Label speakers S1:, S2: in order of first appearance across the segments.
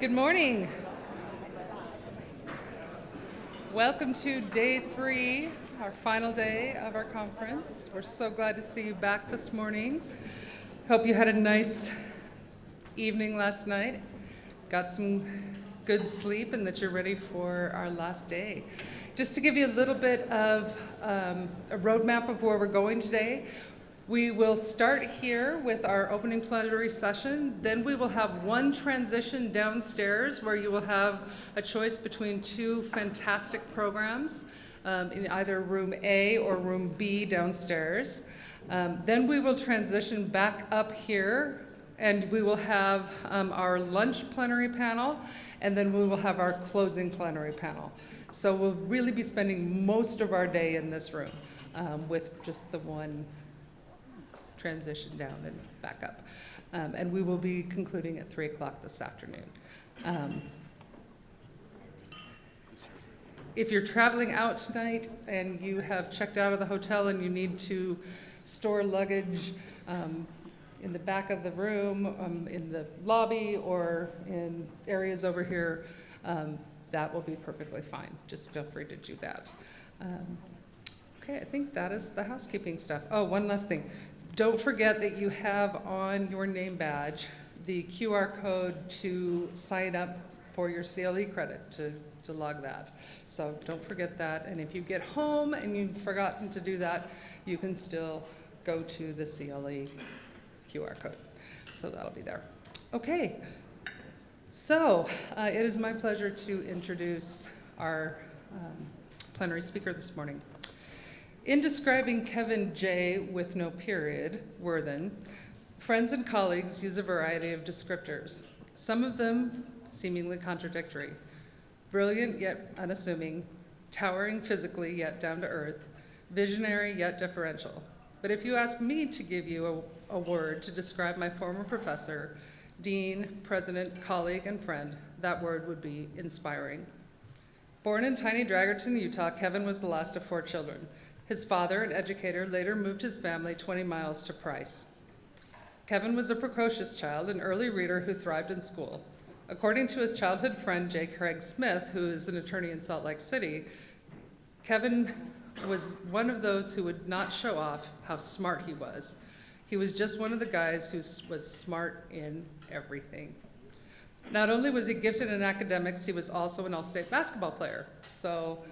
S1: Good morning. Welcome to day 3, our final day of our conference. We're so glad to see you back this morning. Hope you had a nice evening last night, got some good sleep, and that you're ready for our last day. Just to give you a little bit of a roadmap of where we're going today, we will start here with our opening plenary session. Then we will have one transition downstairs where you will have a choice between 2 fantastic programs in either room A or room B downstairs. Then we will transition back up here, and we will have our lunch plenary panel, and then we will have our closing plenary panel. So we'll really be spending most of our day in this room with just the one transition down and back up. And we will be concluding at 3 o'clock this afternoon. If you're traveling out tonight and you have checked out of the hotel and you need to store luggage in the back of the room, in the lobby, or in areas over here, that will be perfectly fine. Just feel free to do that. Okay, I think that is the housekeeping stuff. Oh, one last thing. Don't forget that you have on your name badge the QR code to sign up for your CLE credit, to log that. So don't forget that. And if you get home and you've forgotten to do that, you can still go to the CLE QR code. So that'll be there. Okay. So it is my pleasure to introduce our plenary speaker this morning. In describing Kevin J. with no period, Worthen, friends and colleagues use a variety of descriptors, some of them seemingly contradictory. Brilliant yet unassuming, towering physically yet down to earth, visionary yet deferential. But if you ask me to give you a word to describe my former professor, dean, president, colleague, and friend, that word would be inspiring. Born in tiny Dragerton, Utah, Kevin was the last of 4 children. His father, an educator, later moved his family 20 miles to Price. Kevin was a precocious child, an early reader who thrived in school. According to his childhood friend, J. Craig Smith, who is an attorney in Salt Lake City, Kevin was one of those who would not show off how smart he was. He was just one of the guys who was smart in everything. Not only was he gifted in academics, he was also an all-state basketball player. So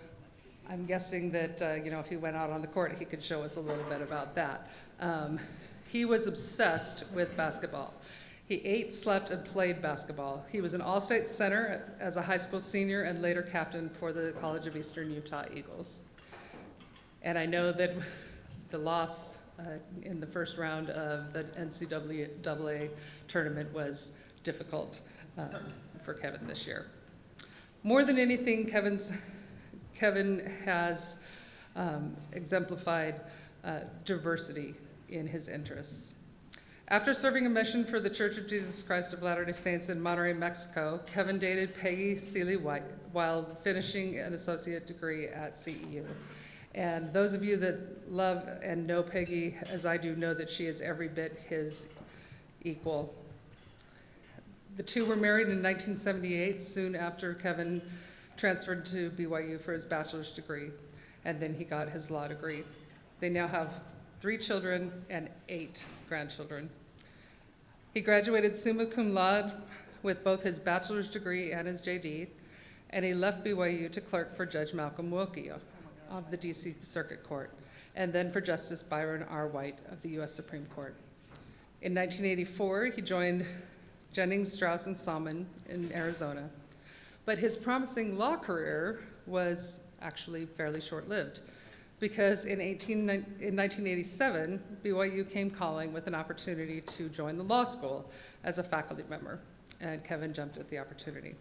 S1: I'm guessing that, if he went out on the court, he could show us a little bit about that. He was obsessed with basketball. He ate, slept, and played basketball. He was an all-state center as a high school senior and later captain for the College of Eastern Utah Eagles. And I know that the loss in the first round of the NCAA tournament was difficult for Kevin this year. More than anything, Kevin has exemplified diversity in his interests. After serving a mission for the Church of Jesus Christ of Latter-day Saints in Monterrey, Mexico, Kevin dated Peggy Seeley White while finishing an associate degree at CEU. And those of you that love and know Peggy, as I do, know that she is every bit his equal. The two were married in 1978, soon after Kevin transferred to BYU for his bachelor's degree, and then he got his law degree. They now have 3 children and 8 grandchildren. He graduated summa cum laude with both his bachelor's degree and his JD, and he left BYU to clerk for Judge Malcolm Wilkie of the DC Circuit Court, and then for Justice Byron R. White of the U.S. Supreme Court. In 1984, he joined Jennings, Strauss, and Salmon in Arizona. But his promising law career was actually fairly short-lived, because in 1987, BYU came calling with an opportunity to join the law school as a faculty member, and Kevin jumped at the opportunity.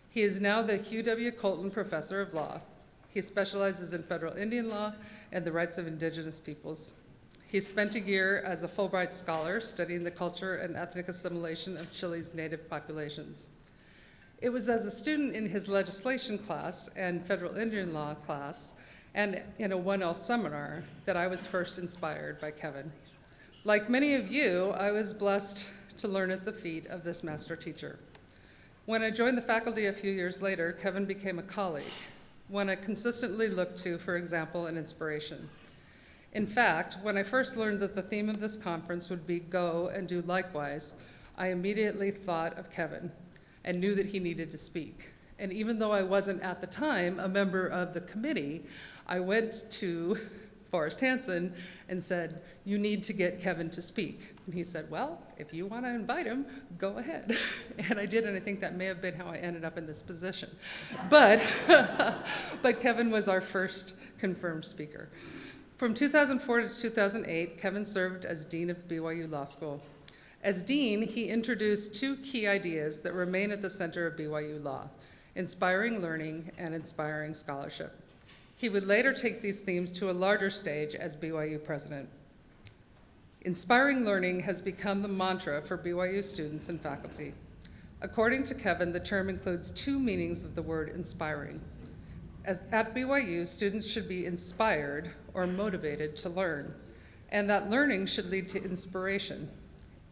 S1: He is now the Hugh W. Colton Professor of Law. He specializes in federal Indian law and the rights of indigenous peoples. He spent a year as a Fulbright scholar studying the culture and ethnic assimilation of Chile's native populations. It was as a student in his legislation class and federal Indian law class and in a 1L seminar that I was first inspired by Kevin. Like many of you, I was blessed to learn at the feet of this master teacher. When I joined the faculty a few years later, Kevin became a colleague, one I consistently looked to for example and inspiration. In fact, when I first learned that the theme of this conference would be Go and Do Likewise, I immediately thought of Kevin and knew that he needed to speak. And even though I wasn't at the time a member of the committee, I went to Forrest Hansen and said, "You need to get Kevin to speak." And he said, "Well, if you want to invite him, go ahead." And I did, and I think that may have been how I ended up in this position. But Kevin was our first confirmed speaker. From 2004 to 2008, Kevin served as Dean of BYU Law School. As Dean, he introduced two key ideas that remain at the center of BYU Law: inspiring learning and inspiring scholarship. He would later take these themes to a larger stage as BYU president. Inspiring learning has become the mantra for BYU students and faculty. According to Kevin, the term includes two meanings of the word inspiring. At BYU, students should be inspired or motivated to learn, and that learning should lead to inspiration.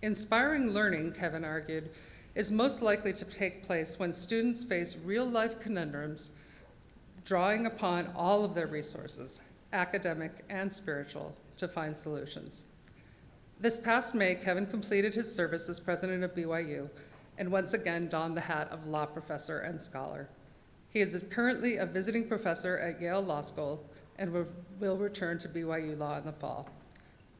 S1: Inspiring learning, Kevin argued, is most likely to take place when students face real-life conundrums, drawing upon all of their resources, academic and spiritual, to find solutions. This past May, Kevin completed his service as president of BYU and once again donned the hat of law professor and scholar. He is currently a visiting professor at Yale Law School and will return to BYU Law in the fall.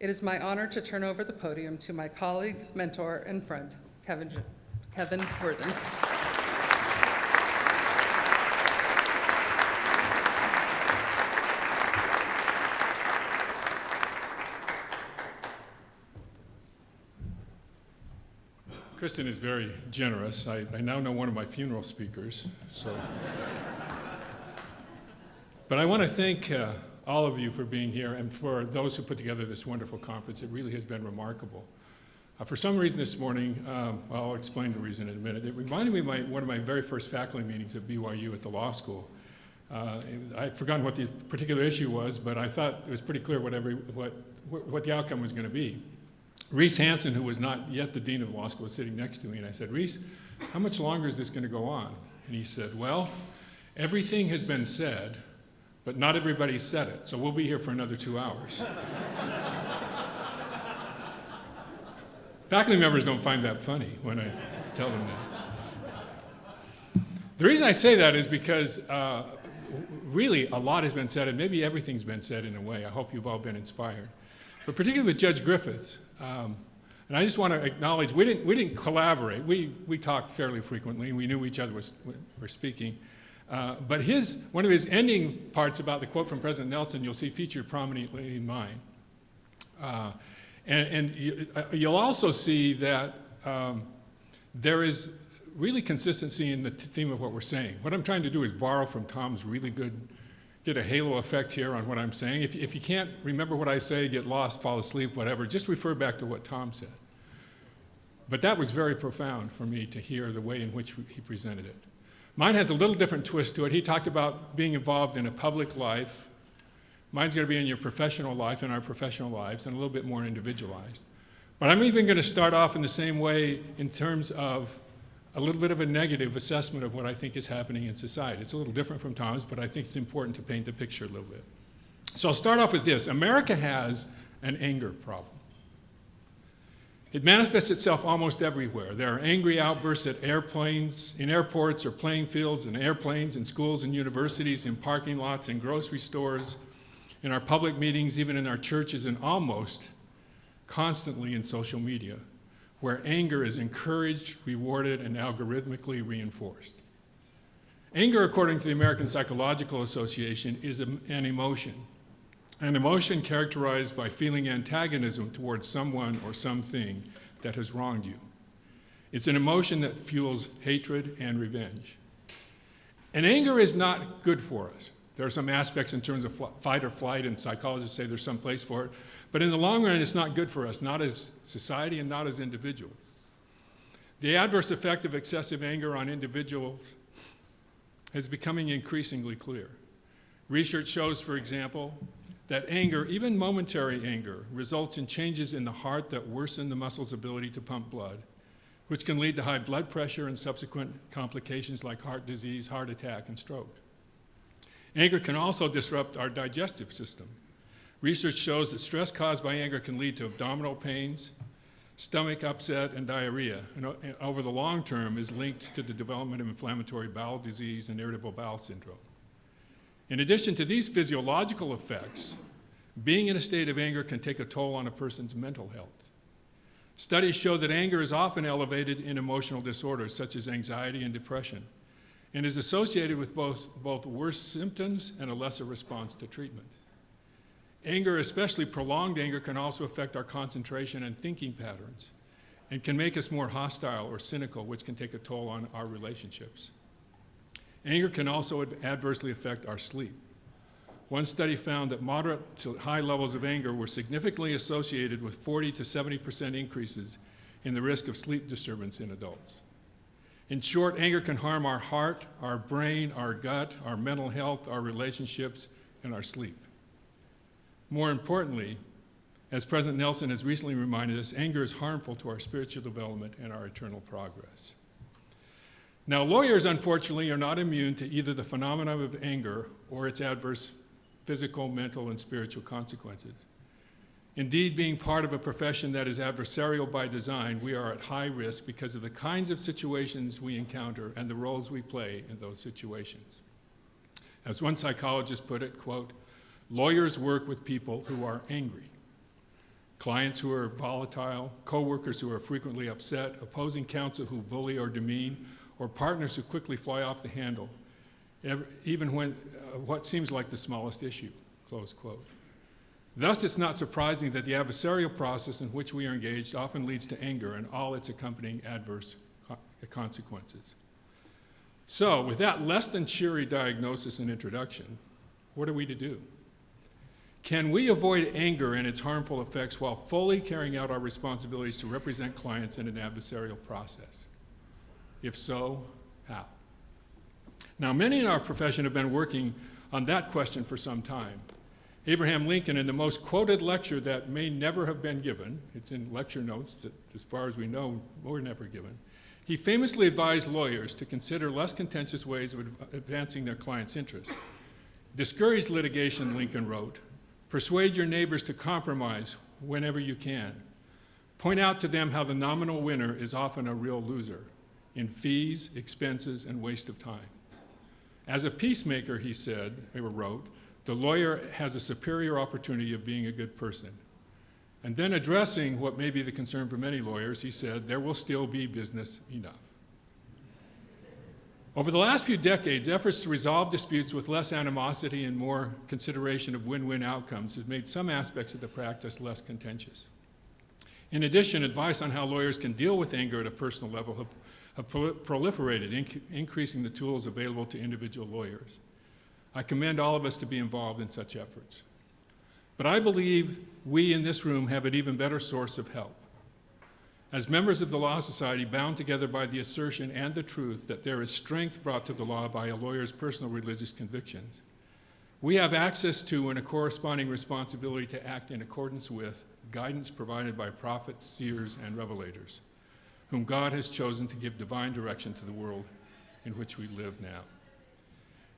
S1: It is my honor to turn over the podium to my colleague, mentor, and friend, Kevin Worthen.
S2: Kristen is very generous. I now know one of my funeral speakers, so. But I want to thank all of you for being here and for those who put together this wonderful conference. It really has been remarkable. For some reason this morning, I'll explain the reason in a minute, it reminded me of one of my very first faculty meetings at BYU at the law school. I'd forgotten what the particular issue was, but I thought it was pretty clear what the outcome was going to be. Reese Hansen, who was not yet the dean of the law school, was sitting next to me, and I said, "Reese, how much longer is this going to go on?" And he said, "Well, everything has been said, but not everybody said it, so we'll be here for another 2 hours." Faculty members don't find that funny when I tell them that. The reason I say that is because really a lot has been said, and maybe everything's been said in a way. I hope you've all been inspired. But particularly with Judge Griffiths, and I just want to acknowledge, we didn't collaborate. We talked fairly frequently, and we knew each other were speaking. But one of his ending parts about the quote from President Nelson, you'll see featured prominently in mine. And you'll also see that there is really consistency in the theme of what we're saying. What I'm trying to do is borrow from Tom's really good, get a halo effect here on what I'm saying. If you can't remember what I say, get lost, fall asleep, whatever, just refer back to what Tom said. But that was very profound for me to hear the way in which he presented it. Mine has a little different twist to it. He talked about being involved in a public life. Mine's going to be in your professional life, in our professional lives, and a little bit more individualized. But I'm even going to start off in the same way in terms of a little bit of a negative assessment of what I think is happening in society. It's a little different from Tom's, but I think it's important to paint the picture a little bit. So I'll start off with this. America has an anger problem. It manifests itself almost everywhere. There are angry outbursts at airplanes, in airports or playing fields, in airplanes, in schools and universities, in parking lots, in grocery stores, in our public meetings, even in our churches, and almost constantly in social media, where anger is encouraged, rewarded, and algorithmically reinforced. Anger, according to the American Psychological Association, is an emotion characterized by feeling antagonism towards someone or something that has wronged you. It's an emotion that fuels hatred and revenge. And anger is not good for us. There are some aspects in terms of fight or flight, and psychologists say there's some place for it. But in the long run, it's not good for us, not as society and not as individuals. The adverse effect of excessive anger on individuals is becoming increasingly clear. Research shows, for example, that anger, even momentary anger, results in changes in the heart that worsen the muscle's ability to pump blood, which can lead to high blood pressure and subsequent complications like heart disease, heart attack, and stroke. Anger can also disrupt our digestive system. Research shows that stress caused by anger can lead to abdominal pains, stomach upset, and diarrhea, and over the long term is linked to the development of inflammatory bowel disease and irritable bowel syndrome. In addition to these physiological effects, being in a state of anger can take a toll on a person's mental health. Studies show that anger is often elevated in emotional disorders such as anxiety and depression, and is associated with both worse symptoms and a lesser response to treatment. Anger, especially prolonged anger, can also affect our concentration and thinking patterns, and can make us more hostile or cynical, which can take a toll on our relationships. Anger can also adversely affect our sleep. One study found that moderate to high levels of anger were significantly associated with 40 to 70% increases in the risk of sleep disturbance in adults. In short, anger can harm our heart, our brain, our gut, our mental health, our relationships, and our sleep. More importantly, as President Nelson has recently reminded us, anger is harmful to our spiritual development and our eternal progress. Now, lawyers, unfortunately, are not immune to either the phenomenon of anger or its adverse physical, mental, and spiritual consequences. Indeed, being part of a profession that is adversarial by design, we are at high risk because of the kinds of situations we encounter and the roles we play in those situations. As one psychologist put it, quote, "Lawyers work with people who are angry. Clients who are volatile, coworkers who are frequently upset, opposing counsel who bully or demean, or partners who quickly fly off the handle, even when what seems like the smallest issue," close quote. Thus, it's not surprising that the adversarial process in which we are engaged often leads to anger and all its accompanying adverse consequences. So, with that less than cheery diagnosis and introduction, what are we to do? Can we avoid anger and its harmful effects while fully carrying out our responsibilities to represent clients in an adversarial process? If so, how? Now, many in our profession have been working on that question for some time. Abraham Lincoln, in the most quoted lecture that may never have been given, it's in lecture notes that, as far as we know, were never given, he famously advised lawyers to consider less contentious ways of advancing their clients' interests. Discourage litigation, Lincoln wrote. Persuade your neighbors to compromise whenever you can. Point out to them how the nominal winner is often a real loser in fees, expenses, and waste of time. As a peacemaker, he said, or wrote, the lawyer has a superior opportunity of being a good person. And then addressing what may be the concern for many lawyers, he said, there will still be business enough. Over the last few decades, efforts to resolve disputes with less animosity and more consideration of win-win outcomes has made some aspects of the practice less contentious. In addition, advice on how lawyers can deal with anger at a personal level have proliferated, increasing the tools available to individual lawyers. I commend all of us to be involved in such efforts. But I believe we in this room have an even better source of help. As members of the Law Society, bound together by the assertion and the truth that there is strength brought to the law by a lawyer's personal religious convictions, we have access to and a corresponding responsibility to act in accordance with guidance provided by prophets, seers, and revelators, whom God has chosen to give divine direction to the world in which we live now.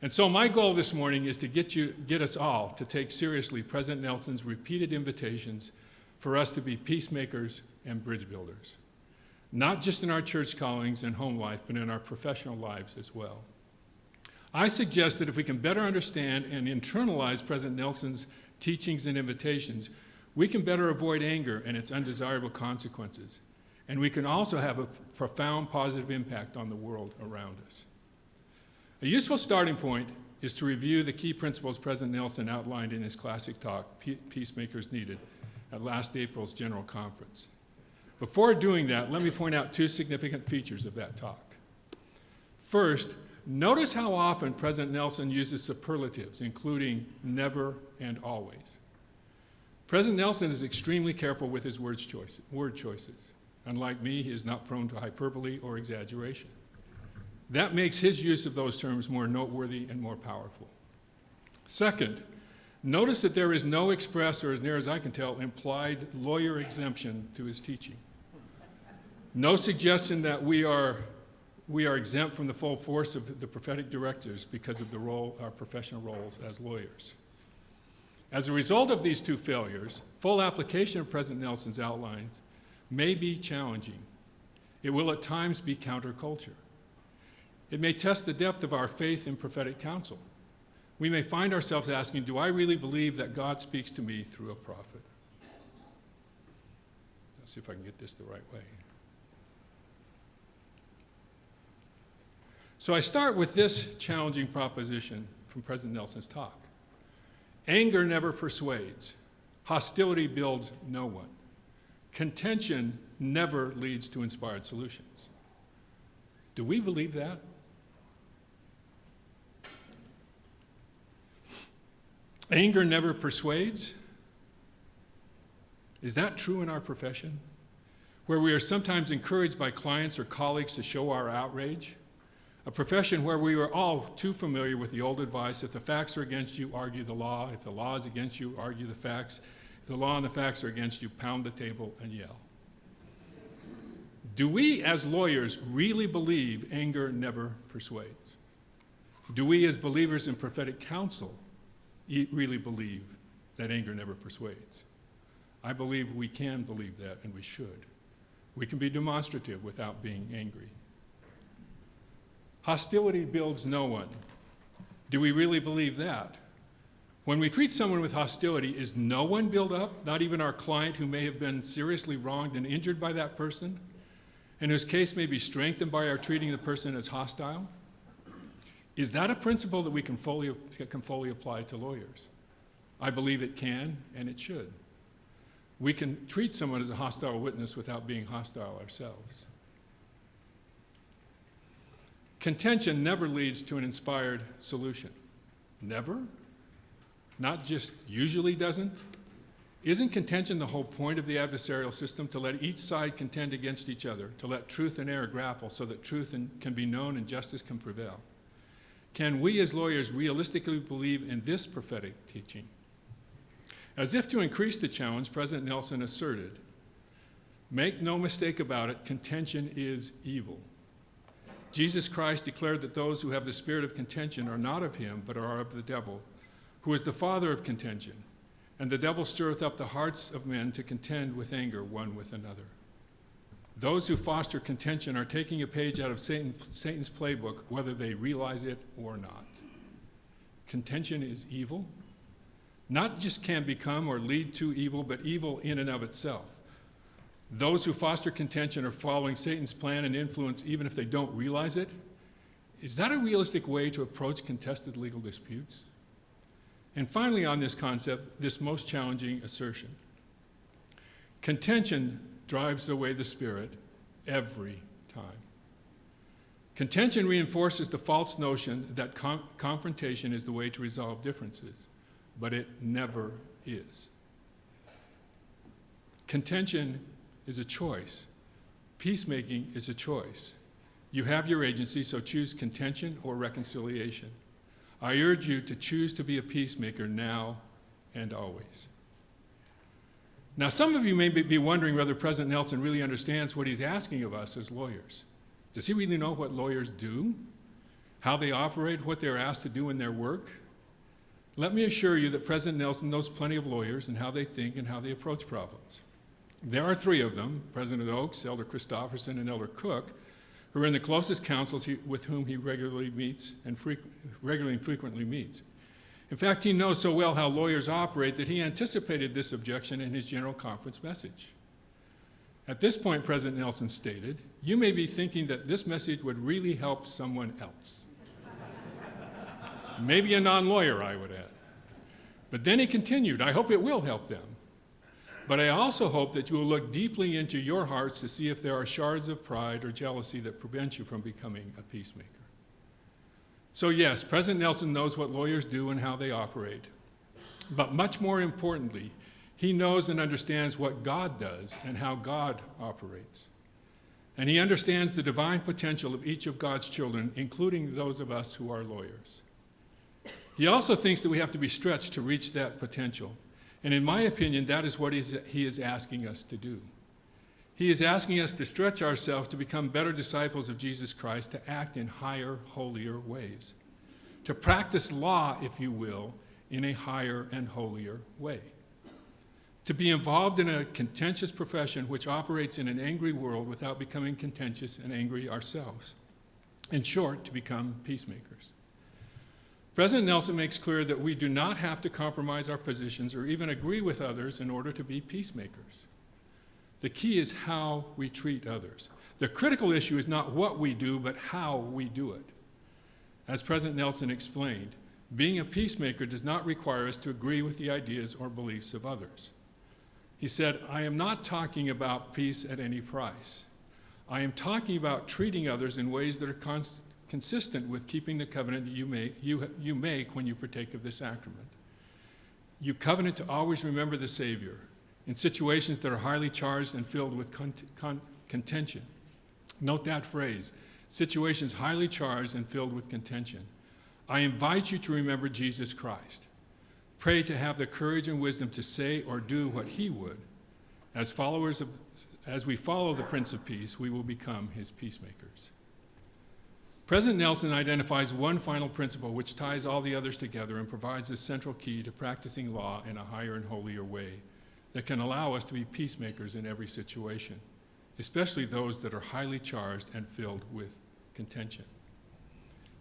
S2: And so my goal this morning is to get us all to take seriously President Nelson's repeated invitations for us to be peacemakers and bridge builders, not just in our church callings and home life, but in our professional lives as well. I suggest that if we can better understand and internalize President Nelson's teachings and invitations, we can better avoid anger and its undesirable consequences, and we can also have a profound positive impact on the world around us. A useful starting point is to review the key principles President Nelson outlined in his classic talk, Peacemakers Needed, at last April's General Conference. Before doing that, let me point out two significant features of that talk. First, notice how often President Nelson uses superlatives, including never and always. President Nelson is extremely careful with his word choices. Unlike me, he is not prone to hyperbole or exaggeration. That makes his use of those terms more noteworthy and more powerful. Second, notice that there is no express, or as near as I can tell, implied lawyer exemption to his teaching. No suggestion that we are exempt from the full force of the prophetic directives because of our professional roles as lawyers. As a result of these two failures, full application of President Nelson's outlines may be challenging. It will at times be counterculture. It may test the depth of our faith in prophetic counsel. We may find ourselves asking, do I really believe that God speaks to me through a prophet? Let's see if I can get this the right way. So I start with this challenging proposition from President Nelson's talk. Anger never persuades. Hostility builds no one. Contention never leads to inspired solutions. Do we believe that? Anger never persuades? Is that true in our profession? Where we are sometimes encouraged by clients or colleagues to show our outrage? A profession where we are all too familiar with the old advice, if the facts are against you, argue the law. If the law is against you, argue the facts. If the law and the facts are against you, pound the table and yell. Do we as lawyers really believe anger never persuades? Do we as believers in prophetic counsel really believe that anger never persuades? I believe we can believe that, and we should. We can be demonstrative without being angry. Hostility builds no one. Do we really believe that? When we treat someone with hostility, is no one built up, not even our client who may have been seriously wronged and injured by that person, and whose case may be strengthened by our treating the person as hostile? Is that a principle that we can fully apply to lawyers? I believe it can, and it should. We can treat someone as a hostile witness without being hostile ourselves. Contention never leads to an inspired solution. Never? Not just usually doesn't? Isn't contention the whole point of the adversarial system, to let each side contend against each other, to let truth and error grapple so that truth can be known and justice can prevail? Can we as lawyers realistically believe in this prophetic teaching? As if to increase the challenge, President Nelson asserted, make no mistake about it, contention is evil. Jesus Christ declared that those who have the spirit of contention are not of him, but are of the devil, who is the father of contention. And the devil stirreth up the hearts of men to contend with anger one with another. Those who foster contention are taking a page out of Satan's playbook, whether they realize it or not. Contention is evil. Not just can become or lead to evil, but evil in and of itself. Those who foster contention are following Satan's plan and influence even if they don't realize it. Is that a realistic way to approach contested legal disputes? And finally on this concept, this most challenging assertion. Contention drives away the spirit every time. Contention reinforces the false notion that confrontation is the way to resolve differences, but it never is. Contention is a choice. Peacemaking is a choice. You have your agency, so choose contention or reconciliation. I urge you to choose to be a peacemaker now and always. Now, some of you may be wondering whether President Nelson really understands what he's asking of us as lawyers. Does he really know what lawyers do? How they operate, what they're asked to do in their work? Let me assure you that President Nelson knows plenty of lawyers and how they think and how they approach problems. There are three of them, President Oakes, Elder Christofferson, and Elder Cook, who are in the closest counsels with whom he regularly meets and frequently meets. In fact, he knows so well how lawyers operate that he anticipated this objection in his General Conference message. At this point, President Nelson stated, you may be thinking that this message would really help someone else. Maybe a non-lawyer, I would add. But then he continued, I hope it will help them. But I also hope that you will look deeply into your hearts to see if there are shards of pride or jealousy that prevent you from becoming a peacemaker. So yes, President Nelson knows what lawyers do and how they operate. But much more importantly, he knows and understands what God does and how God operates. And he understands the divine potential of each of God's children, including those of us who are lawyers. He also thinks that we have to be stretched to reach that potential. And in my opinion, that is what he is asking us to do. He is asking us to stretch ourselves to become better disciples of Jesus Christ, to act in higher, holier ways, to practice law, if you will, in a higher and holier way, to be involved in a contentious profession which operates in an angry world without becoming contentious and angry ourselves. In short, to become peacemakers. President Nelson makes clear that we do not have to compromise our positions or even agree with others in order to be peacemakers. The key is how we treat others. The critical issue is not what we do, but how we do it. As President Nelson explained, being a peacemaker does not require us to agree with the ideas or beliefs of others. He said, I am not talking about peace at any price. I am talking about treating others in ways that are consistent with keeping the covenant that you make when you partake of this sacrament. You covenant to always remember the Savior in situations that are highly charged and filled with contention. Note that phrase, situations highly charged and filled with contention. I invite you to remember Jesus Christ. Pray to have the courage and wisdom to say or do what he would. As we follow the Prince of Peace, we will become his peacemakers. President Nelson identifies one final principle which ties all the others together and provides a central key to practicing law in a higher and holier way that can allow us to be peacemakers in every situation, especially those that are highly charged and filled with contention.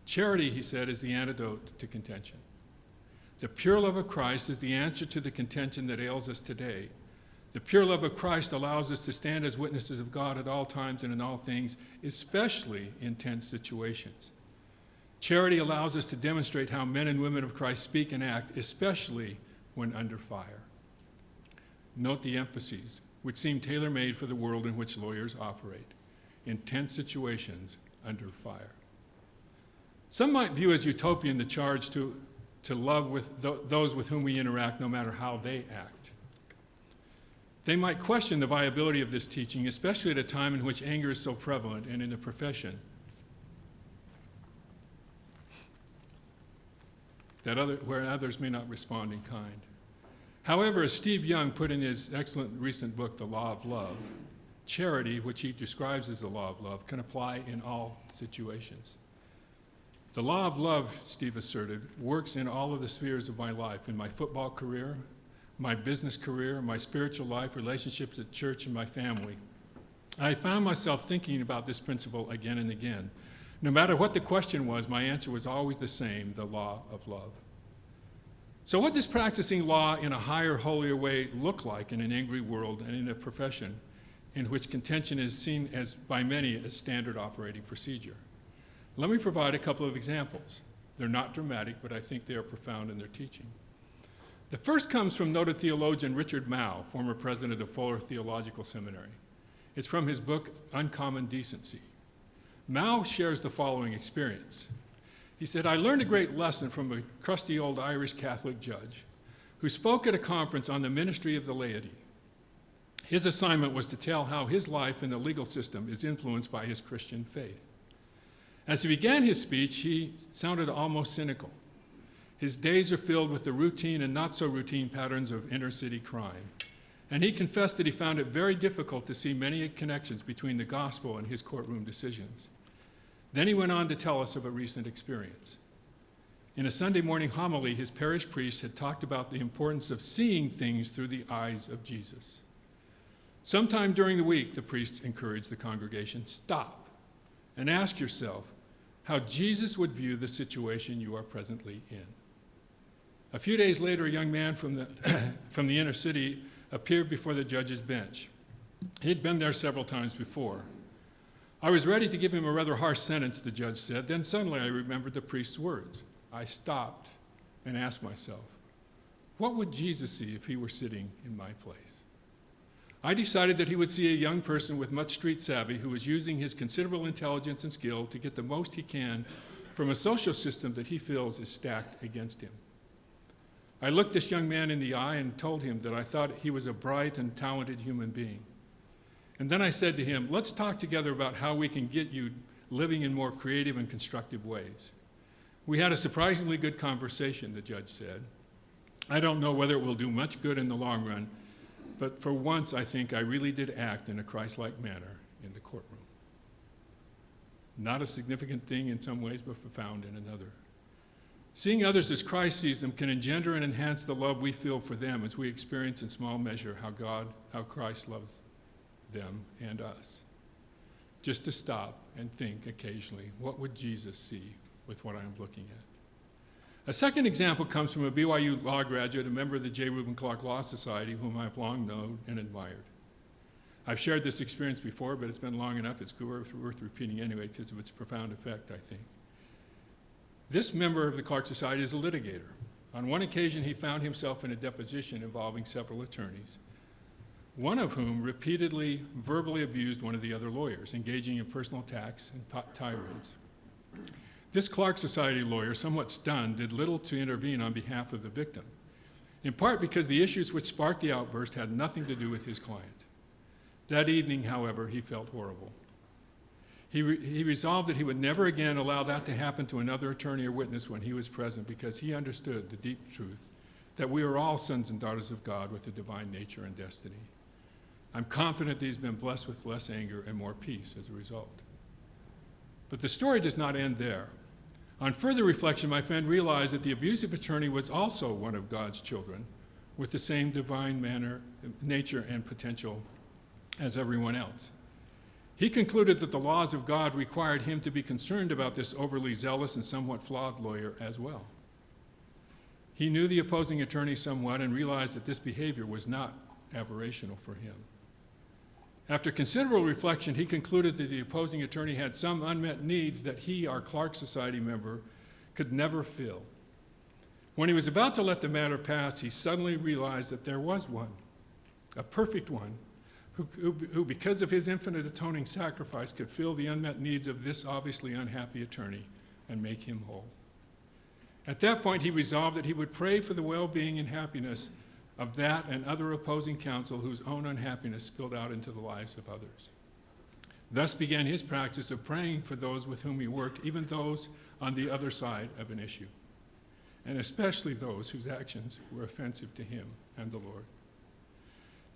S2: Charity, he said, is the antidote to contention. The pure love of Christ is the answer to the contention that ails us today. The pure love of Christ allows us to stand as witnesses of God at all times and in all things, especially in tense situations. Charity allows us to demonstrate how men and women of Christ speak and act, especially when under fire. Note the emphases, which seem tailor-made for the world in which lawyers operate, in tense situations under fire. Some might view as utopian the charge to love with those with whom we interact, no matter how they act. They might question the viability of this teaching, especially at a time in which anger is so prevalent and in a profession where others may not respond in kind. However, as Steve Young put in his excellent recent book, The Law of Love, charity, which he describes as the law of love, can apply in all situations. The law of love, Steve asserted, works in all of the spheres of my life, in my football career, my business career, my spiritual life, relationships at church, and my family. I found myself thinking about this principle again and again. No matter what the question was, my answer was always the same, the law of love. So what does practicing law in a higher, holier way look like in an angry world and in a profession in which contention is seen as, by many, as standard operating procedure? Let me provide a couple of examples. They're not dramatic, but I think they are profound in their teaching. The first comes from noted theologian Richard Mouw, former president of Fuller Theological Seminary. It's from his book, Uncommon Decency. Mouw shares the following experience. He said, I learned a great lesson from a crusty old Irish Catholic judge who spoke at a conference on the ministry of the laity. His assignment was to tell how his life in the legal system is influenced by his Christian faith. As he began his speech, he sounded almost cynical. His days are filled with the routine and not so routine patterns of inner city crime. And he confessed that he found it very difficult to see many connections between the gospel and his courtroom decisions. Then he went on to tell us of a recent experience. In a Sunday morning homily, his parish priest had talked about the importance of seeing things through the eyes of Jesus. Sometime during the week, the priest encouraged the congregation, stop and ask yourself how Jesus would view the situation you are presently in. A few days later, a young man from the inner city appeared before the judge's bench. He'd been there several times before. I was ready to give him a rather harsh sentence, the judge said. Then suddenly I remembered the priest's words. I stopped and asked myself, what would Jesus see if he were sitting in my place? I decided that he would see a young person with much street savvy who was using his considerable intelligence and skill to get the most he can from a social system that he feels is stacked against him. I looked this young man in the eye and told him that I thought he was a bright and talented human being. And then I said to him, let's talk together about how we can get you living in more creative and constructive ways. We had a surprisingly good conversation, the judge said. I don't know whether it will do much good in the long run, but for once I think I really did act in a Christ-like manner in the courtroom. Not a significant thing in some ways, but profound in another. Seeing others as Christ sees them can engender and enhance the love we feel for them as we experience in small measure how Christ loves them and us. Just to stop and think occasionally, what would Jesus see with what I'm looking at? A second example comes from a BYU law graduate, a member of the J. Reuben Clark Law Society, whom I've long known and admired. I've shared this experience before, but it's been long enough, it's worth repeating anyway because of its profound effect, I think. This member of the Clark Society is a litigator. On one occasion, he found himself in a deposition involving several attorneys, one of whom repeatedly verbally abused one of the other lawyers, engaging in personal attacks and tirades. This Clark Society lawyer, somewhat stunned, did little to intervene on behalf of the victim, in part because the issues which sparked the outburst had nothing to do with his client. That evening, however, he felt horrible. He resolved that he would never again allow that to happen to another attorney or witness when he was present, because he understood the deep truth that we are all sons and daughters of God with a divine nature and destiny. I'm confident that he's been blessed with less anger and more peace as a result. But the story does not end there. On further reflection, my friend realized that the abusive attorney was also one of God's children with the same divine nature and potential as everyone else. He concluded that the laws of God required him to be concerned about this overly zealous and somewhat flawed lawyer as well. He knew the opposing attorney somewhat and realized that this behavior was not aberrational for him. After considerable reflection, he concluded that the opposing attorney had some unmet needs that he, our Clark Society member, could never fill. When he was about to let the matter pass, he suddenly realized that there was one, a perfect one, who, because of his infinite atoning sacrifice, could fill the unmet needs of this obviously unhappy attorney and make him whole. At that point, he resolved that he would pray for the well-being and happiness of that and other opposing counsel whose own unhappiness spilled out into the lives of others. Thus began his practice of praying for those with whom he worked, even those on the other side of an issue, and especially those whose actions were offensive to him and the Lord.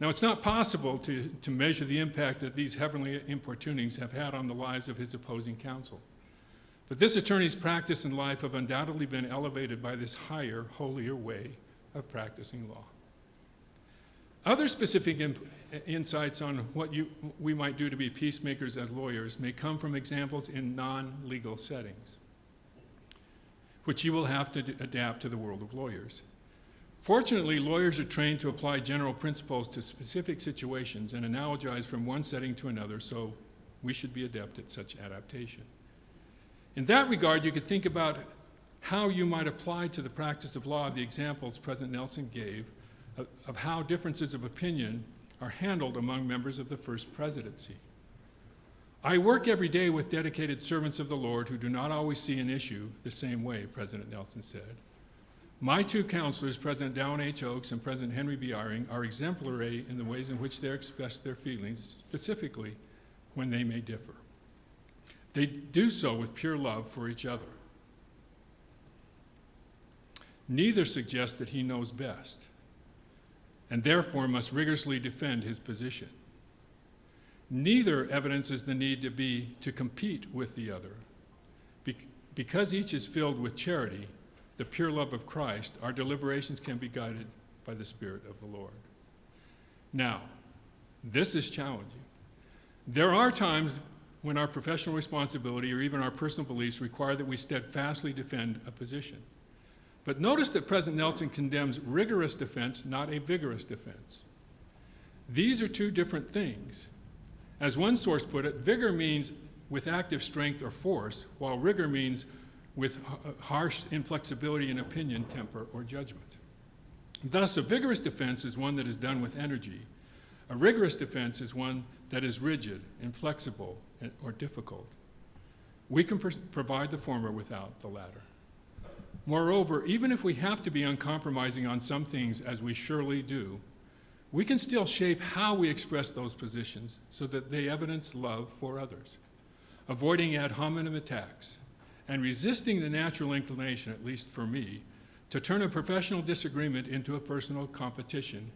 S2: Now, it's not possible to measure the impact that these heavenly importunings have had on the lives of his opposing counsel. But this attorney's practice and life have undoubtedly been elevated by this higher, holier way of practicing law. Other specific insights on what we might do to be peacemakers as lawyers may come from examples in non-legal settings, which you will have to adapt to the world of lawyers. Fortunately, lawyers are trained to apply general principles to specific situations and analogize from one setting to another, so we should be adept at such adaptation. In that regard, you could think about how you might apply to the practice of law the examples President Nelson gave of how differences of opinion are handled among members of the First Presidency. I work every day with dedicated servants of the Lord who do not always see an issue the same way, President Nelson said. My two counselors, President Dallin H. Oaks and President Henry B. Eyring, are exemplary in the ways in which they express their feelings, specifically when they may differ. They do so with pure love for each other. Neither suggests that he knows best, and therefore must rigorously defend his position. Neither evidences the need to compete with the other. Because each is filled with charity, the pure love of Christ, our deliberations can be guided by the Spirit of the Lord. Now, this is challenging. There are times when our professional responsibility or even our personal beliefs require that we steadfastly defend a position. But notice that President Nelson condemns rigorous defense, not a vigorous defense. These are two different things. As one source put it, vigor means with active strength or force, while rigor means with harsh inflexibility in opinion, temper, or judgment. Thus, a vigorous defense is one that is done with energy. A rigorous defense is one that is rigid, inflexible, or difficult. We can provide the former without the latter. Moreover, even if we have to be uncompromising on some things, as we surely do, we can still shape how we express those positions so that they evidence love for others, avoiding ad hominem attacks, and resisting the natural inclination, at least for me, to turn a professional disagreement into a personal competition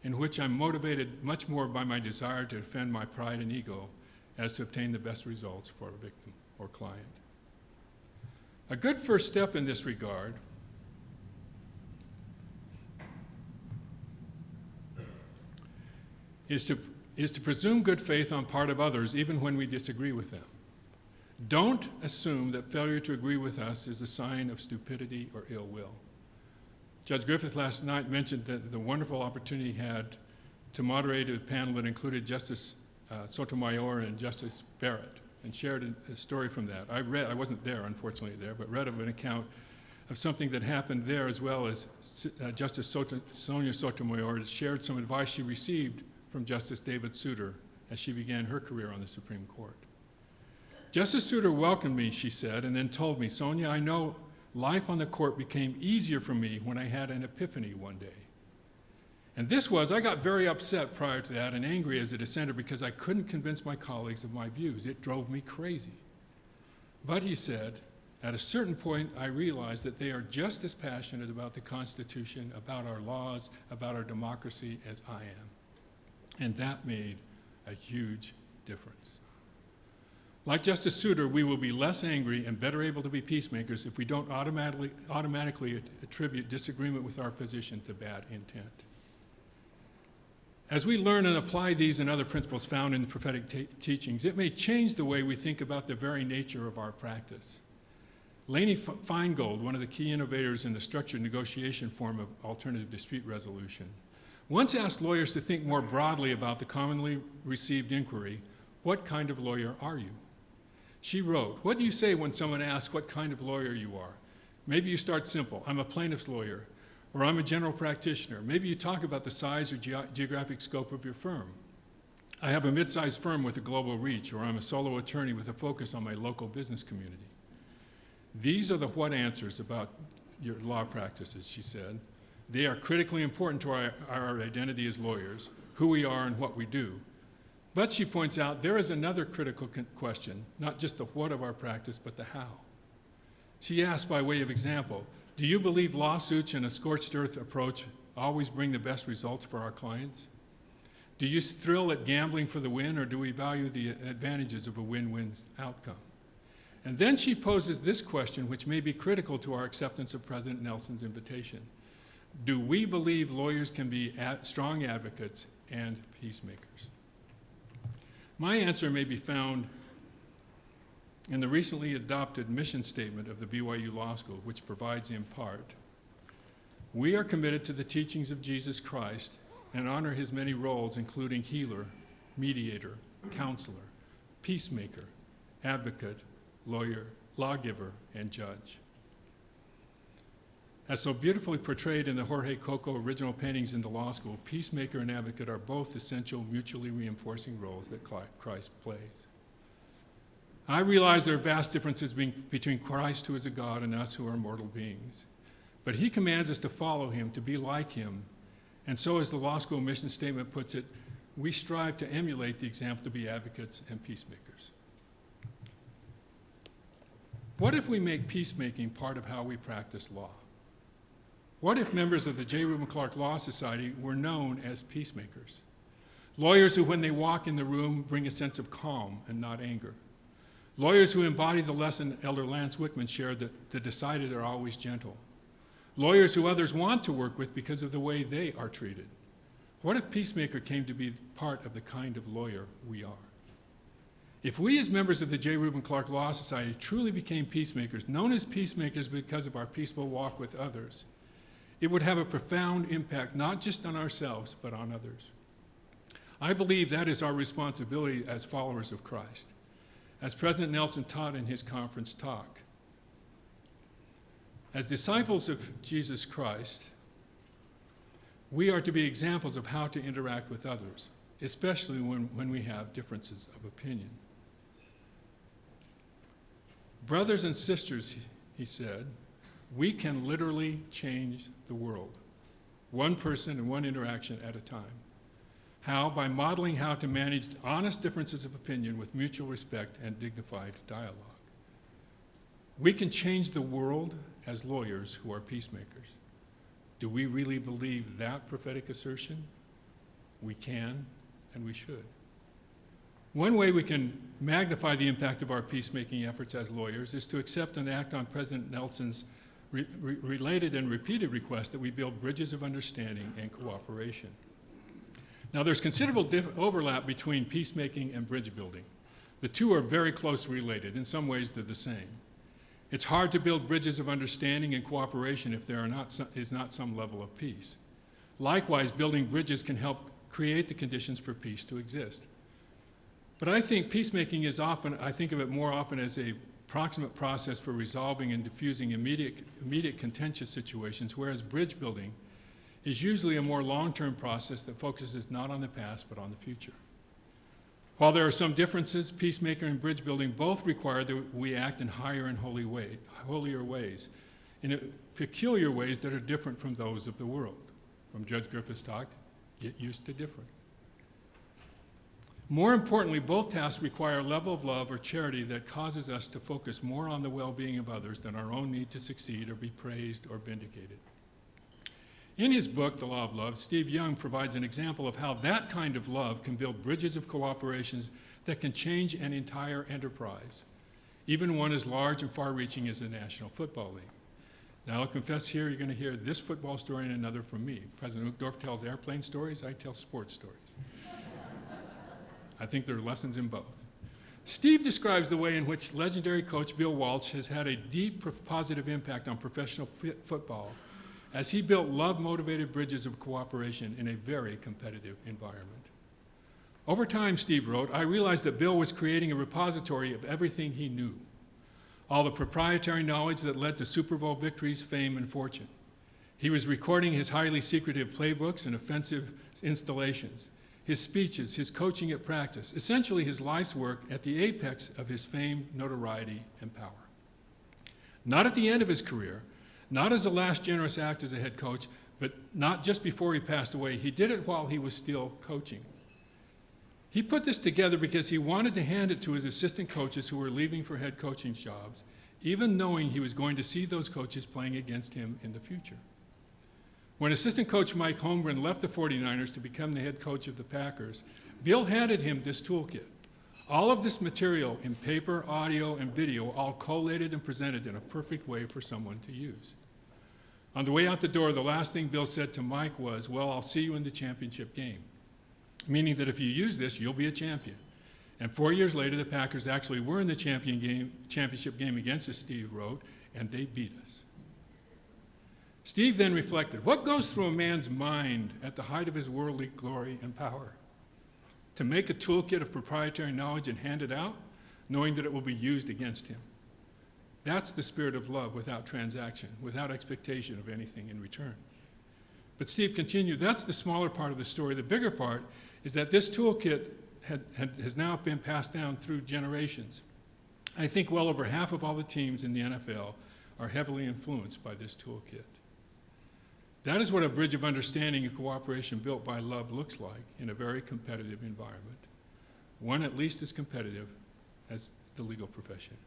S2: in which I'm motivated much more by my desire to defend my pride and ego as to obtain the best results for a victim or client. A good first step in this regard is to presume good faith on part of others even when we disagree with them. Don't assume that failure to agree with us is a sign of stupidity or ill will. Judge Griffith last night mentioned that the wonderful opportunity he had to moderate a panel that included Justice Sotomayor and Justice Barrett, and shared a story from that. I wasn't there, unfortunately, but read of an account of something that happened there, as well as Justice Sonia Sotomayor shared some advice she received from Justice David Souter as she began her career on the Supreme Court. Justice Souter welcomed me, she said, and then told me, "Sonia, I know life on the court became easier for me when I had an epiphany one day." And I got very upset prior to that and angry as a dissenter because I couldn't convince my colleagues of my views. It drove me crazy. But, he said, at a certain point, I realized that they are just as passionate about the Constitution, about our laws, about our democracy as I am. And that made a huge difference. Like Justice Souter, we will be less angry and better able to be peacemakers if we don't automatically attribute disagreement with our position to bad intent. As we learn and apply these and other principles found in the prophetic teachings, it may change the way we think about the very nature of our practice. Lainey Feingold, one of the key innovators in the structured negotiation form of alternative dispute resolution, once asked lawyers to think more broadly about the commonly received inquiry, "What kind of lawyer are you?" She wrote, "What do you say when someone asks what kind of lawyer you are? Maybe you start simple, 'I'm a plaintiff's lawyer,' or 'I'm a general practitioner.' Maybe you talk about the size or geographic scope of your firm. 'I have a mid-sized firm with a global reach,' or 'I'm a solo attorney with a focus on my local business community.' These are the what answers about your law practices," she said. "They are critically important to our identity as lawyers, who we are and what we do. But," she points out, "there is another critical question, not just the what of our practice, but the how." She asks, by way of example, "Do you believe lawsuits and a scorched earth approach always bring the best results for our clients? Do you thrill at gambling for the win, or do we value the advantages of a win-win outcome?" And then she poses this question, which may be critical to our acceptance of President Nelson's invitation. Do we believe lawyers can be strong advocates and peacemakers? My answer may be found in the recently adopted mission statement of the BYU Law School, which provides in part, "We are committed to the teachings of Jesus Christ and honor his many roles, including healer, mediator, counselor, peacemaker, advocate, lawyer, lawgiver, and judge." As so beautifully portrayed in the Jorge Coco original paintings in the law school, peacemaker and advocate are both essential, mutually reinforcing roles that Christ plays. I realize there are vast differences between Christ, who is a God, and us, who are mortal beings. But he commands us to follow him, to be like him. And so, as the law school mission statement puts it, we strive to emulate the example to be advocates and peacemakers. What if we make peacemaking part of how we practice law? What if members of the J. Reuben Clark Law Society were known as peacemakers? Lawyers who, when they walk in the room, bring a sense of calm and not anger. Lawyers who embody the lesson Elder Lance Wickman shared that the decided are always gentle. Lawyers who others want to work with because of the way they are treated. What if peacemaker came to be part of the kind of lawyer we are? If we as members of the J. Reuben Clark Law Society truly became peacemakers, known as peacemakers because of our peaceful walk with others, it would have a profound impact not just on ourselves, but on others. I believe that is our responsibility as followers of Christ. As President Nelson taught in his conference talk, as disciples of Jesus Christ, we are to be examples of how to interact with others, especially when we have differences of opinion. Brothers and sisters, he said, we can literally change the world, one person and one interaction at a time. How? By modeling how to manage honest differences of opinion with mutual respect and dignified dialogue. We can change the world as lawyers who are peacemakers. Do we really believe that prophetic assertion? We can and we should. One way we can magnify the impact of our peacemaking efforts as lawyers is to accept and act on President Nelson's related and repeated request that we build bridges of understanding and cooperation. Now, there's considerable overlap between peacemaking and bridge building. The two are very closely related. In some ways, they're the same. It's hard to build bridges of understanding and cooperation if there is not some level of peace. Likewise, building bridges can help create the conditions for peace to exist. But I think peacemaking is often, I think of it more often as a proximate process for resolving and diffusing immediate contentious situations, whereas bridge building is usually a more long-term process that focuses not on the past but on the future. While there are some differences, peacemaker and bridge building both require that we act in higher and holier ways, in peculiar ways that are different from those of the world. From Judge Griffith's talk, get used to different. More importantly, both tasks require a level of love or charity that causes us to focus more on the well-being of others than our own need to succeed or be praised or vindicated. In his book, The Law of Love, Steve Young provides an example of how that kind of love can build bridges of cooperations that can change an entire enterprise, even one as large and far-reaching as the National Football League. Now, I'll confess here, you're going to hear this football story and another from me. President Uchtdorf tells airplane stories, I tell sports stories. I think there are lessons in both. Steve describes the way in which legendary coach Bill Walsh has had a deep positive impact on professional football as he built love-motivated bridges of cooperation in a very competitive environment. Over time, Steve wrote, I realized that Bill was creating a repository of everything he knew, all the proprietary knowledge that led to Super Bowl victories, fame, and fortune. He was recording his highly secretive playbooks and offensive installations, his speeches, his coaching at practice, essentially his life's work at the apex of his fame, notoriety, and power. Not at the end of his career, not as a last generous act as a head coach, but not just before he passed away. He did it while he was still coaching. He put this together because he wanted to hand it to his assistant coaches who were leaving for head coaching jobs, even knowing he was going to see those coaches playing against him in the future. When assistant coach Mike Holmgren left the 49ers to become the head coach of the Packers, Bill handed him this toolkit. All of this material in paper, audio, and video, all collated and presented in a perfect way for someone to use. On the way out the door, the last thing Bill said to Mike was, well, I'll see you in the championship game, meaning that if you use this, you'll be a champion. And 4 years later, the Packers actually were in the championship game against us, Steve wrote, and they beat us. Steve then reflected, what goes through a man's mind at the height of his worldly glory and power? To make a toolkit of proprietary knowledge and hand it out, knowing that it will be used against him. That's the spirit of love without transaction, without expectation of anything in return. But Steve continued, that's the smaller part of the story. The bigger part is that this toolkit has now been passed down through generations. I think well over half of all the teams in the NFL are heavily influenced by this toolkit. That is what a bridge of understanding and cooperation built by love looks like in a very competitive environment, one at least as competitive as the legal profession.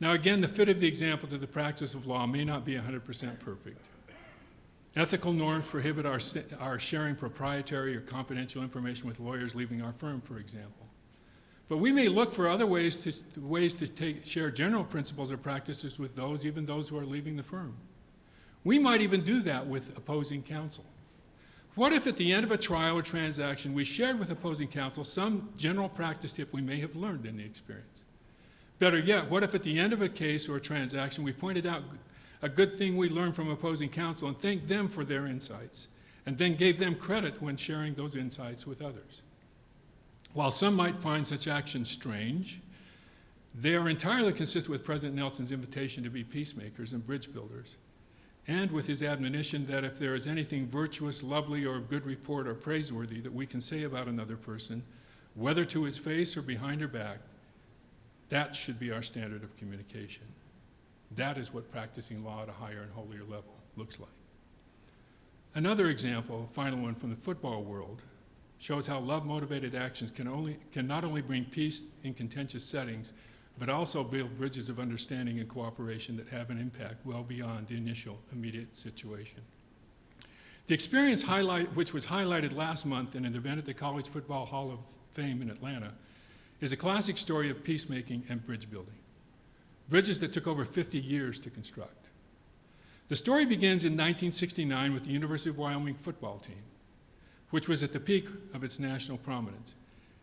S2: Now again, the fit of the example to the practice of law may not be 100% perfect. Ethical norms prohibit our sharing proprietary or confidential information with lawyers leaving our firm, for example. But we may look for other ways to share general principles or practices with even those who are leaving the firm. We might even do that with opposing counsel. What if at the end of a trial or transaction we shared with opposing counsel some general practice tip we may have learned in the experience? Better yet, what if at the end of a case or a transaction we pointed out a good thing we learned from opposing counsel and thanked them for their insights, and then gave them credit when sharing those insights with others? While some might find such actions strange, they are entirely consistent with President Nelson's invitation to be peacemakers and bridge builders, and with his admonition that if there is anything virtuous, lovely, or of good report or praiseworthy that we can say about another person, whether to his face or behind her back, that should be our standard of communication. That is what practicing law at a higher and holier level looks like. Another example, a final one from the football world, shows how love-motivated actions can not only bring peace in contentious settings, but also build bridges of understanding and cooperation that have an impact well beyond the initial immediate situation. The experience which was highlighted last month in an event at the College Football Hall of Fame in Atlanta is a classic story of peacemaking and bridge building, bridges that took over 50 years to construct. The story begins in 1969 with the University of Wyoming football team, which was at the peak of its national prominence.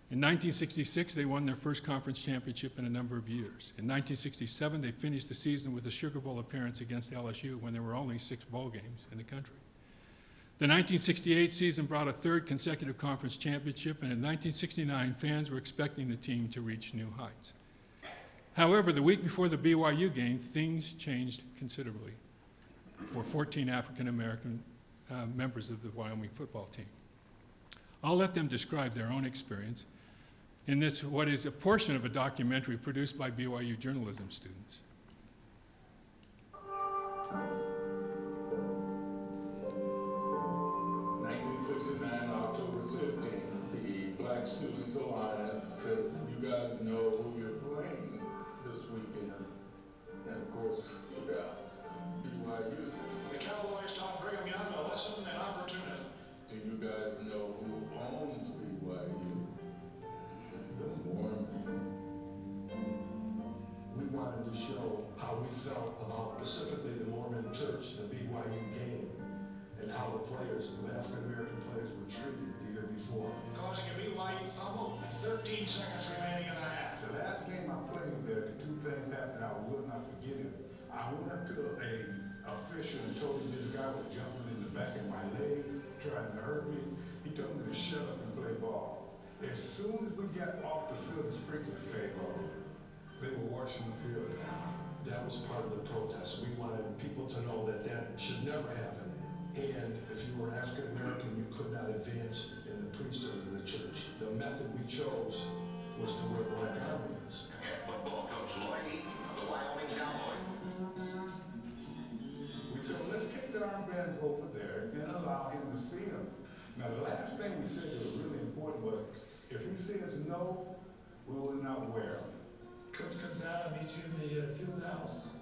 S2: In 1966, they won their first conference championship in a number of years. In 1967, they finished the season with a Sugar Bowl appearance against LSU when there were only 6 bowl games in the country. The 1968 season brought a third consecutive conference championship, and in 1969, fans were expecting the team to reach new heights. However, the week before the BYU game, things changed considerably for 14 African-American members of the Wyoming football team. I'll let them describe their own experience in this, what is a portion of a documentary produced by BYU journalism students.
S3: 1969, October 15th, the Black Students Alliance said, you guys know who you're playing this weekend. And of course, you got BYU.
S4: The Cowboys taught Brigham Young a lesson in opportunity.
S3: Do you guys know who owns BYU? The Mormons.
S4: We wanted to show how we felt about specifically the Mormon Church, the BYU game, and how the players, the African American players, were treated the year before. Causing a BYU fumble, 13 seconds remaining in the half.
S3: The last game I played there, 2 things happened I will not forget it. I went up to a official and told him this guy was jumping in the back of my leg, trying to hurt me. He told me to shut up and play ball. As soon as we got off the field, the sprinklers came on. They were washing the field down.
S4: That was part of the protest. We wanted people to know that that should never happen. And if you were African American, you could not advance in the priesthood of the church. The method we chose was to wear black armbands.
S5: Head football coach Lloyd Eaton of the Wyoming Cowboys.
S3: We said, well, let's take the armbands over there and allow him to see them. Now, the last thing we said that was really important was, if he says no, we will not wear them.
S6: Coach comes out, I meet you in the field house.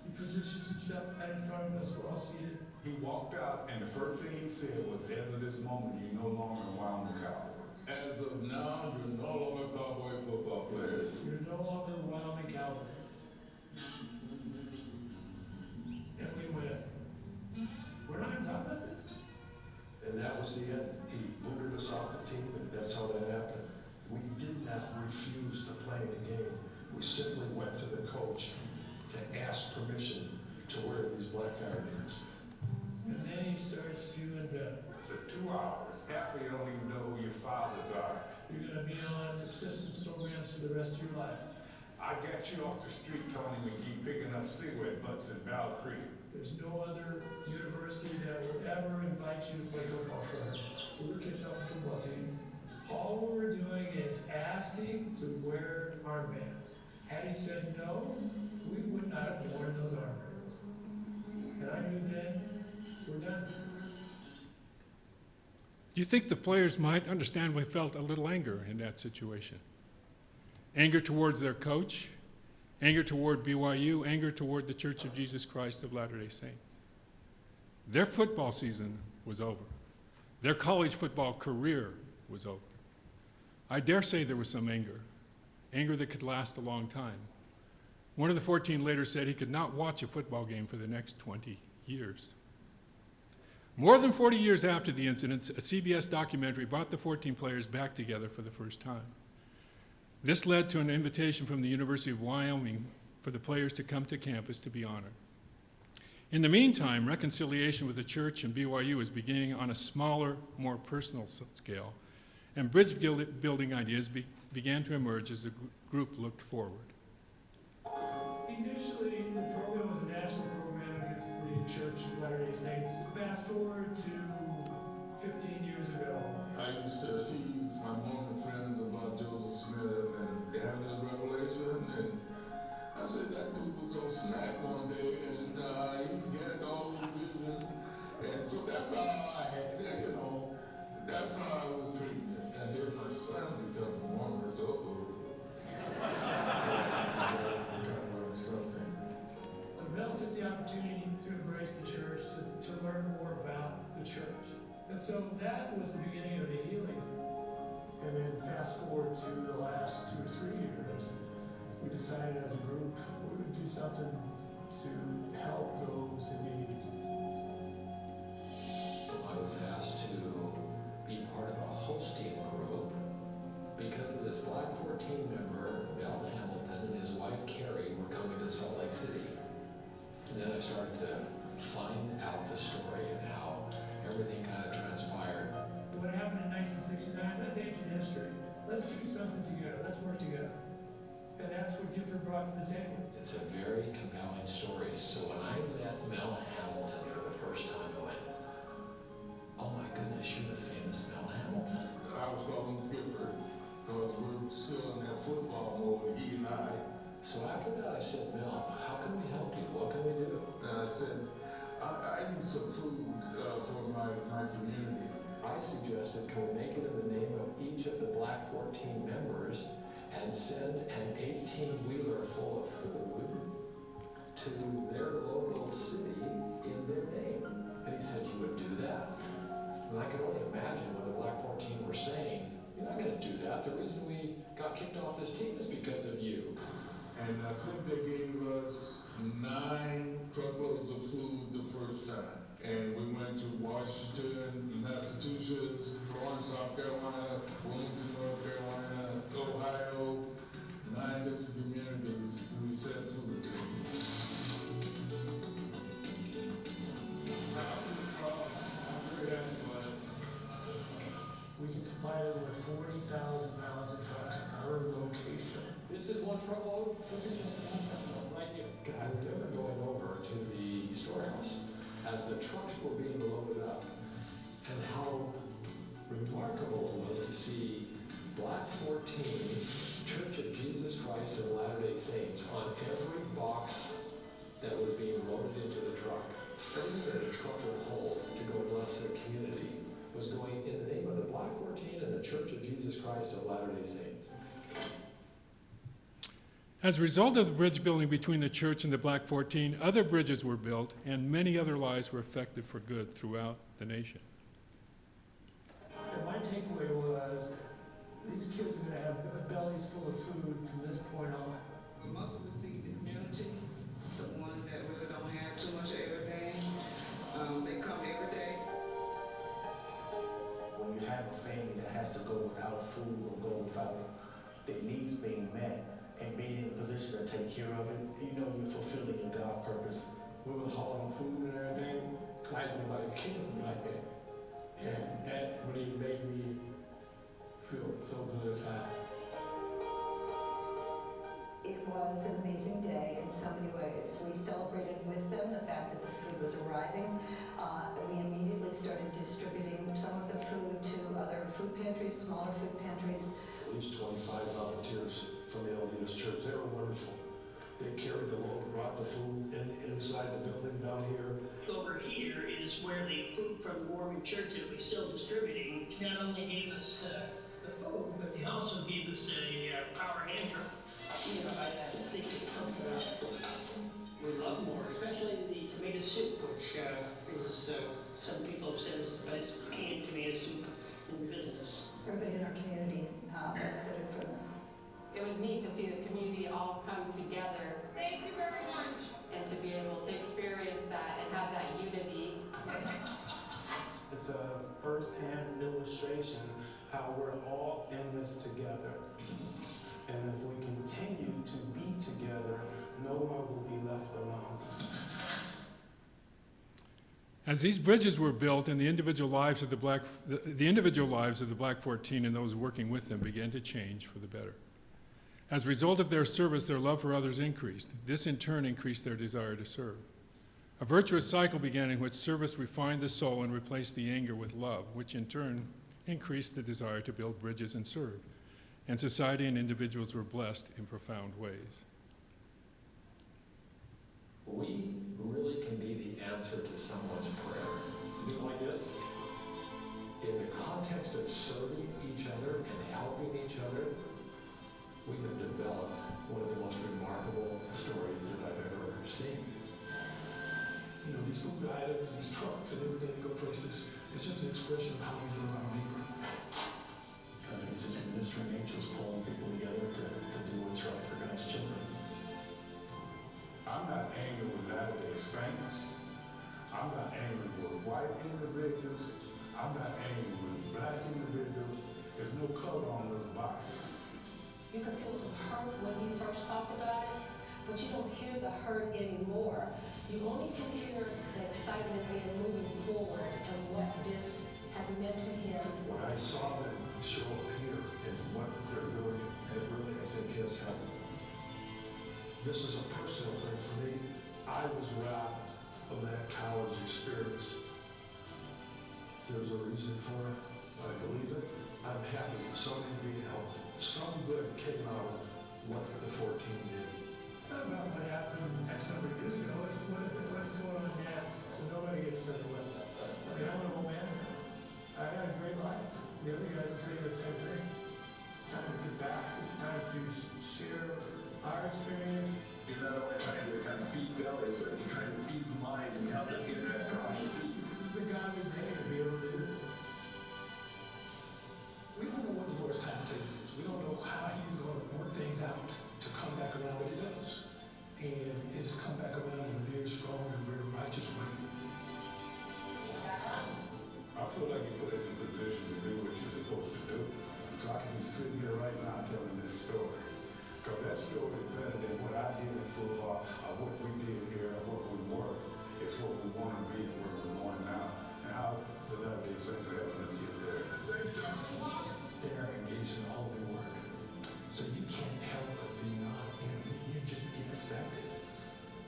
S6: He positions himself right in front of us. We're all seated.
S3: He walked out, and the first thing he said was, as of this moment, you're no longer a Wyoming Cowboy. As of now, you're no longer Cowboy football players.
S6: You're no longer Wyoming Cowboys. And we went, we're not going to talk about this?
S4: And that was the end. He booted us off the team, and that's how that happened. We did not refuse to play the game. We simply went to the coach to ask permission to wear these black armbands.
S6: And then he starts spewing venom.
S3: For 2 hours, half of you don't even know who your fathers are.
S6: You're going to be on subsistence programs for the rest of your life.
S3: I got you off the street, Tony McGee, picking up cigarette butts in Battle Creek.
S6: There's no other university that will ever invite you to play football for them. We were kicking off the football team. All we were doing is asking to wear armbands. Had he said no, we would not have worn those armbands. And I knew then, we're done.
S2: Do you think the players might understandably felt a little anger in that situation? Anger towards their coach, anger toward BYU, anger toward the Church of Jesus Christ of Latter-day Saints. Their football season was over. Their college football career was over. I dare say there was some anger that could last a long time. One of the 14 later said he could not watch a football game for the next 20 years. More than 40 years after the incidents, a CBS documentary brought the 14 players back together for the first time. This led to an invitation from the University of Wyoming for the players to come to campus to be honored. In the meantime, reconciliation with the church and BYU is beginning on a smaller, more personal scale, and bridge building ideas began to emerge as the group looked forward.
S6: Initially, the program was a national program against the Church of Latter-day Saints. Fast forward to 15 years ago.
S3: I used to tease my Mormon friends about Joseph Smith and having his revelation, and I said that dude was gonna snap one day, and he had all the vision, and so that's how I had that, that's how I was treating it. And then my son became Mormon, so
S6: To Mel took the opportunity to embrace the church, to learn more about the church. And so that was the beginning of the healing. And then fast forward to the last 2 or 3 years, we decided as a group we would do something to help those in need.
S7: I was asked to be part of a hosting group because this Black 14 member, Mel Hamilton, and his wife Carrie were coming to Salt Lake City. And then I started to find out the story and how everything kind of transpired.
S6: What happened in 1969, that's ancient history. Let's do something together. Let's work together. And that's what Gifford brought to the table.
S7: It's a very compelling story. So when I met Mel Hamilton for the first time, I went, oh my goodness, you're the famous Mel Hamilton.
S3: I was calling Gifford because we were still in that football mode, he and I.
S7: So after that, I said, Mel, how can we help you? What can we do?
S3: And I said, I need some food for my community.
S7: I suggested, can we make it in the name of each of the Black 14 members and send an 18-wheeler full of food to their local city in their name? And he said, you would do that? And I could only imagine what the Black 14 were saying. You're not going to do that. The reason we got kicked off this team is because of you.
S3: And I think they gave us 9 truckloads of food the first time. And we went to Washington, Massachusetts, Florence, South Carolina, Wilmington, North Carolina, Ohio, 9 different communities we sent food to.
S6: We can supply them with 40,000 pounds of trucks per location.
S7: This is one truckload? This is just one truckload right here. I remember going over to the storehouse as the trucks were being loaded up and how remarkable it was to see Black 14, Church of Jesus Christ of Latter-day Saints on every box that was being loaded into the truck. Everything that a truck would hold to go bless their community was going in the name of the Black 14 and the Church of Jesus Christ of Latter-day Saints.
S2: As a result of the bridge building between the church and the Black 14, other bridges were built and many other lives were affected for good throughout the nation.
S6: And my takeaway was, these kids are gonna have bellies full of food from this point on.
S8: Most of the feed the community, the ones that really don't have too much of everything, they come every day.
S9: When you have a family that has to go without food or go without their needs being met and being in a position to take care of it, you know you're fulfilling your God purpose.
S4: We were hauling food and everything, like nobody killed me like that. And that really made me feel so good inside.
S10: It was an amazing day in so many ways. We celebrated with them the fact that this food was arriving. We immediately started distributing some of the food to other food pantries, smaller food pantries.
S4: At least 25 volunteers from the LDS Church. They were wonderful. They carried the load, brought the food inside the building down here.
S11: Over here is where the food from the Mormon Church that we're still distributing not only gave us the food, but they also gave us a power hand truck. You know, I think it comes we love more, especially the tomato soup, which is some people have said is the best canned tomato soup in the business.
S10: Everybody in our community benefited from this.
S12: It was neat to see the community all come together.
S11: Thank you very much.
S12: And to be able to experience that and have that unity.
S13: It's a first-hand illustration how we're all in this together. And if we continue to be together, no one will be left alone.
S2: As these bridges were built and the individual lives of the Black 14 and those working with them began to change for the better. As a result of their service, their love for others increased. This in turn increased their desire to serve. A virtuous cycle began in which service refined the soul and replaced the anger with love, which in turn increased the desire to build bridges and serve. And society and individuals were blessed in profound ways.
S7: We really can be the answer to someone's prayer. You know, like this? In the context of serving each other and helping each other, we have developed one of the most remarkable stories that I've ever seen.
S6: these food items, these trucks and everything that go places, it's just an expression of how we love our neighbor.
S7: I think it's just ministering angels pulling people together to do what's right for God's children.
S3: I'm not angry with Latter-day Saints. I'm not angry with white individuals. I'm not angry with black individuals. There's no color on those boxes.
S14: You can feel some hurt when you first talked about it, but you don't hear the hurt anymore. You only can hear the excitement in moving forward and what this has meant to him.
S4: When I saw them show up here and what they're doing, it really, I think, has helped. This is a personal thing for me. I was robbed of that college experience. There's a reason for it. I believe it. I'm happy somebody being helped. Some good came out of what the 14 did.
S6: It's not about what happened X number of years ago. It's what's going on now, so nobody gets stuck with it. I mean, I'm an old man now. I got a great life. The other guys will tell you the same thing. It's time to get back. It's time to share our experience.
S5: You're not only trying to kind of feed bellies, but you're trying to feed minds and help us get that chronic feed.
S6: This is a godly day to be able to do this. We don't know what the Lord's timetable is. We don't know how he's going to work things out to come back around, but he does. And it has come back around in a very strong and very righteous way.
S3: I feel like you put us in a position to do what you're supposed to do. So I can be sitting here right now telling this story. Because that story is better than what I did in football, or what we did here, or what we were. It's what we want to be and where we're going now. And how the Latter-day Saints are helping us get there.
S7: They're engaged in the holy work. So you can't help but be on it. You just get affected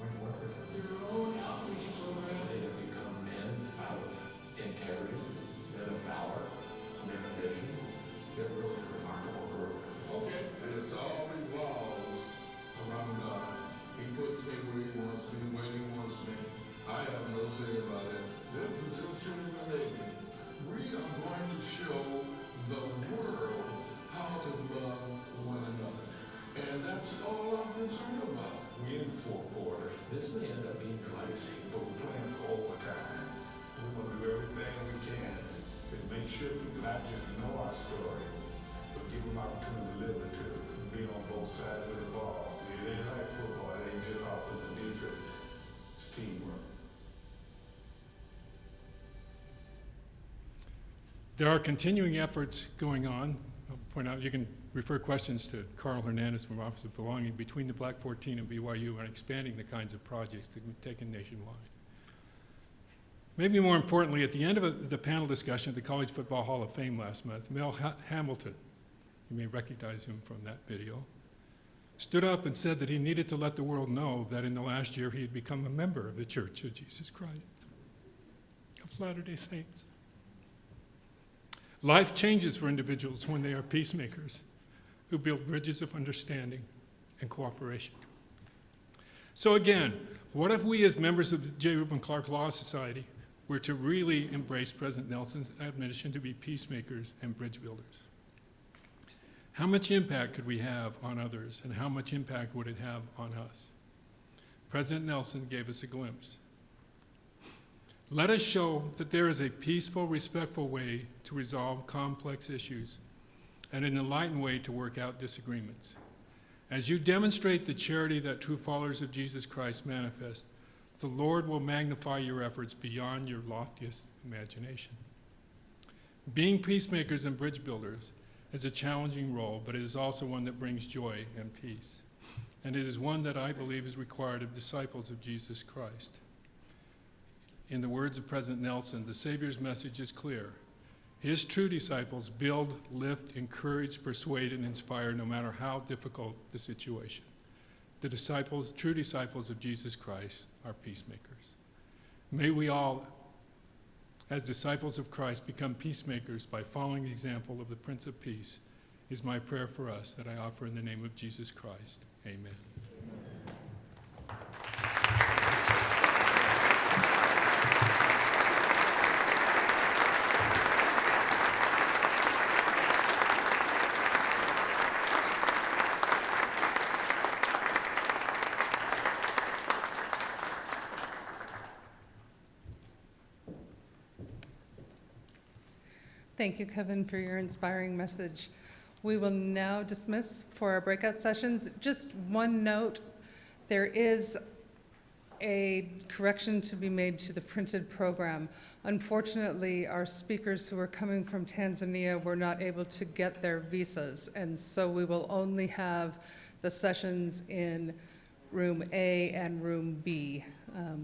S7: when you work with them.
S6: Your own outreach program.
S7: They have become men of integrity, men of valor, men of vision. They're really a remarkable group.
S3: Okay. It's all revolves around God. He puts me where he wants me, when he wants me. I have no say about it. This is history of the making. We are going to show the world how to love one another. And that's all I'm concerned about. We're in the fourth quarter.
S7: This may end up being your legacy.
S3: But we're playing for overtime. We're going to do everything we can to make sure people not just know our story, but give them opportunity to live it too. Be on both sides of the ball. It ain't like football. It ain't just offense and defense. It's teamwork.
S2: There are continuing efforts going on. I'll point out, you can refer questions to Carl Hernandez from Office of Belonging between the Black 14 and BYU on expanding the kinds of projects that we've taken nationwide. Maybe more importantly, at the end of the panel discussion at the College Football Hall of Fame last month, Mel Hamilton, you may recognize him from that video, stood up and said that he needed to let the world know that in the last year he had become a member of the Church of Jesus Christ of Latter-day Saints. Life changes for individuals when they are peacemakers who build bridges of understanding and cooperation. So again, what if we as members of the J. Reuben Clark Law Society were to really embrace President Nelson's admonition to be peacemakers and bridge builders? How much impact could we have on others, and how much impact would it have on us? President Nelson gave us a glimpse. Let us show that there is a peaceful, respectful way to resolve complex issues and an enlightened way to work out disagreements. As you demonstrate the charity that true followers of Jesus Christ manifest, the Lord will magnify your efforts beyond your loftiest imagination. Being peacemakers and bridge builders is a challenging role, but it is also one that brings joy and peace. And it is one that I believe is required of disciples of Jesus Christ. In the words of President Nelson, the Savior's message is clear. His true disciples build, lift, encourage, persuade, and inspire no matter how difficult the situation. The true disciples of Jesus Christ are peacemakers. May we all, as disciples of Christ, become peacemakers by following the example of the Prince of Peace, is my prayer for us that I offer in the name of Jesus Christ. Amen.
S1: Thank you, Kevin, for your inspiring message. We will now dismiss for our breakout sessions. Just one note, there is a correction to be made to the printed program. Unfortunately, our speakers who are coming from Tanzania were not able to get their visas, and so we will only have the sessions in room A and room B,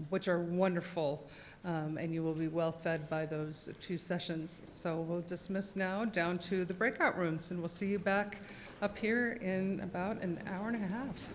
S1: which are wonderful, and you will be well fed by those 2 sessions. So we'll dismiss now down to the breakout rooms, and we'll see you back up here in about an hour and a half.